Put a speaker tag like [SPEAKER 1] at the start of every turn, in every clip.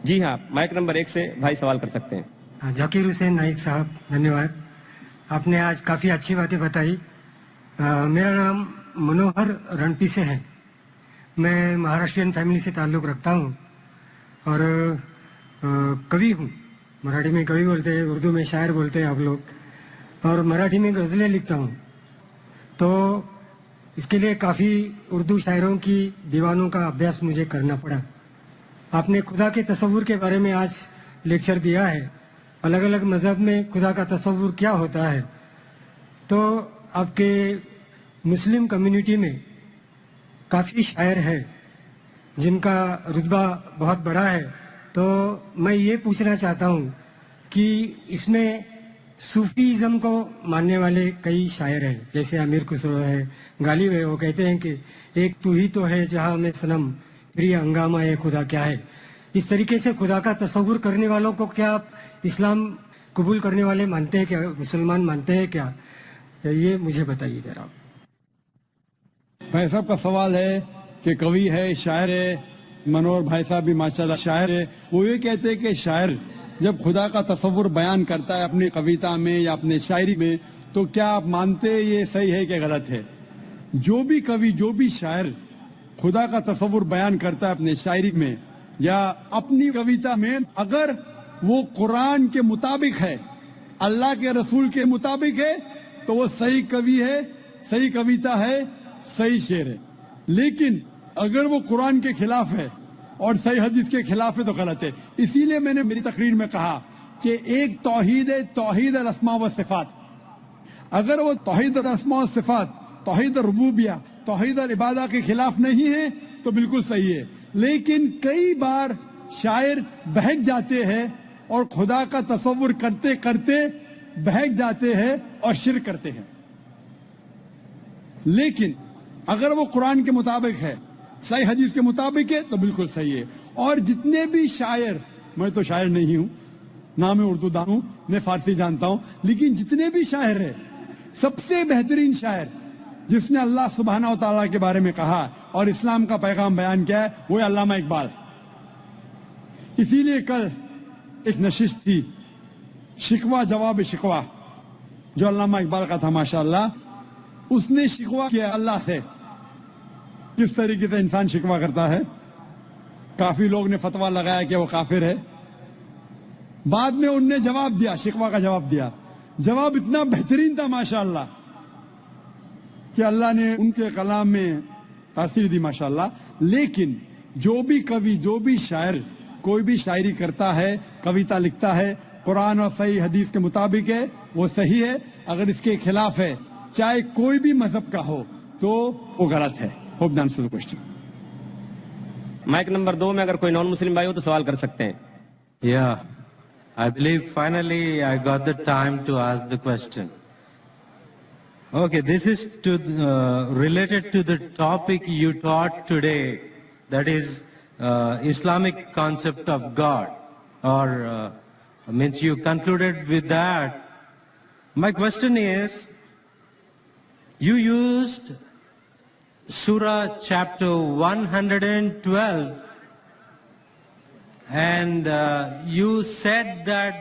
[SPEAKER 1] جی ہاں، mic number 1 سے بھائی سوال کر سکتے ہیں.
[SPEAKER 2] ذاکر حسین نائک صاحب، دھنیہ واد. آپ نے آج کافی اچھی باتیں بتائی. میرا نام منوہر رنپی سے ہے. میں مہاراشٹرین فیملی سے تعلق رکھتا ہوں اور کوی ہوں. مراٹھی میں کوی بولتے ہیں، اردو میں شاعر بولتے ہیں آپ لوگ. اور مراٹھی میں غزلیں لکھتا ہوں. تو اس کے لیے کافی اردو شاعروں کی دیوانوں کا ابھیاس مجھے کرنا پڑا. آپ نے خدا کے تصور کے بارے میں آج لیکچر دیا ہے. الگ الگ مذہب میں خدا کا تصور کیا ہوتا ہے. تو آپ کے مسلم کمیونٹی میں کافی شاعر ہے جن کا رتبہ بہت بڑا ہے. تو میں یہ پوچھنا چاہتا ہوں کہ اس میں صوفیزم کو ماننے والے کئی شاعر ہیں، جیسے امیر خسرو ہے، غالب ہے. وہ کہتے ہیں کہ ایک تو ہی تو ہے جہاں میں صنم، پھر یہ ہنگامہ ہے خدا کیا ہے. اس طریقے سے خدا کا تصور کرنے والوں کو کیا آپ اسلام قبول کرنے والے مانتے ہیں کیا، مسلمان مانتے ہیں کیا؟ یہ مجھے بتائیے ذرا.
[SPEAKER 3] بھائی صاحب کا سوال ہے کہ کوی ہے، شاعر ہے. منور بھائی صاحب بھی ماشاءاللہ شاعر ہے. وہ یہ کہتے ہیں کہ شاعر جب خدا کا تصور بیان کرتا ہے اپنی کویتا میں یا اپنے شاعری میں، تو کیا آپ مانتے ہیں یہ صحیح ہے کہ غلط ہے؟ جو بھی کوی، جو بھی شاعر خدا کا تصور بیان کرتا ہے اپنے شاعری میں یا اپنی کویتا میں، اگر وہ قرآن کے مطابق ہے، اللہ کے رسول کے مطابق ہے، تو وہ صحیح کوی ہے، صحیح کویتا ہے، صحیح شعر ہے. لیکن اگر وہ قرآن کے خلاف ہے اور صحیح حدیث کے خلاف ہے تو غلط ہے. اسی لیے میں نے میری تقریر میں کہا کہ ایک توحید ہے، توحید الاسماء والصفات. اگر وہ توحید الاسماء والصفات، توحید الربوبیہ، توحید العبادہ کے خلاف نہیں ہے تو بالکل صحیح ہے. لیکن کئی بار شاعر بہک جاتے ہیں اور خدا کا تصور کرتے کرتے بہک جاتے ہیں اور شرک کرتے ہیں. لیکن اگر وہ قرآن کے مطابق ہے، صحیح حدیث کے مطابق ہے تو بالکل صحیح ہے. اور جتنے بھی شاعر، میں تو شاعر نہیں ہوں، نہ میں اردو دان ہوں، میں فارسی جانتا ہوں، لیکن جتنے بھی شاعر ہیں، سب سے بہترین شاعر جس نے اللہ سبحانہ و تعالیٰ کے بارے میں کہا اور اسلام کا پیغام بیان کیا ہے، وہ ہے علامہ اقبال. اسی لیے کل ایک نشست تھی، شکوہ جواب شکوہ، جو علامہ اقبال کا تھا. ماشاءاللہ اس نے شکوہ کیا اللہ سے. کس طریقے سے انسان شکوہ کرتا ہے. کافی لوگ نے فتویٰ لگایا کہ وہ کافر ہے. بعد میں ان نے جواب دیا، شکوہ کا جواب دیا. جواب اتنا بہترین تھا ماشاءاللہ کہ اللہ نے ان کے کلام میں تاثیر دی ماشاءاللہ. لیکن جو بھی کوی، جو بھی شاعر کوئی بھی شاعری کرتا ہے، کویتا لکھتا ہے، قرآن اور صحیح حدیث کے مطابق ہے، وہ صحیح ہے. اگر اس کے خلاف ہے، چاہے کوئی بھی مذہب کا ہو، تو وہ غلط ہے. Hope the answer the question.
[SPEAKER 1] Mic number 2 میں اگر کوئی نان مسلم بھائی ہو تو سوال کر سکتے ہیں.
[SPEAKER 4] Yeah, I believe finally I got the time to ask the question. Okay, this is related to the topic you taught today, that is Islamic concept of God, or means you concluded with that. My question is, you used Surah chapter 112 and you said that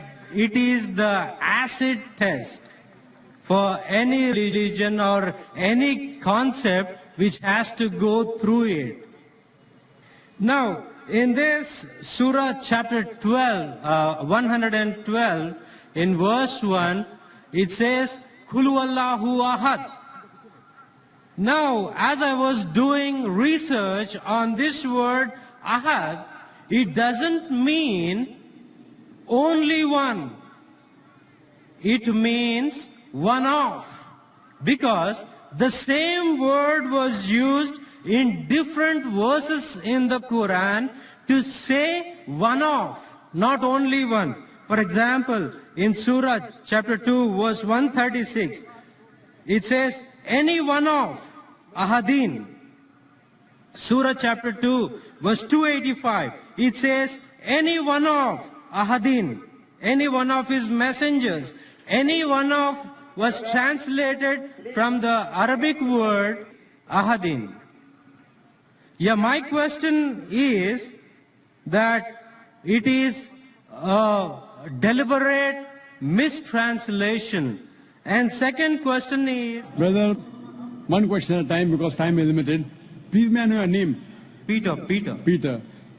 [SPEAKER 4] it is the acid test for any religion or any concept which has to go through it. Now, in this Surah chapter 112, in verse 1, it says, Qul huwallahu ahad. Now, as I was doing research on this word ahad, it doesn't mean only one. It means one of. Because the same word was used in different verses in the Quran to say one of, not only one. For example, in Surah chapter 2 verse 136, it says any one of ahadin. Surah chapter 2 verse 285, it says any one of ahadin, any one of his messengers. Any one of was translated from the Arabic word ahadin. Yeah, my question is that it is a deliberate mistranslation. And second question is,
[SPEAKER 3] Brother, one question at a time because time is limited. Please may I know your name?
[SPEAKER 4] Peter.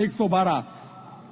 [SPEAKER 3] 112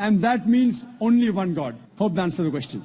[SPEAKER 3] and that means only one God. Hope that answers the question.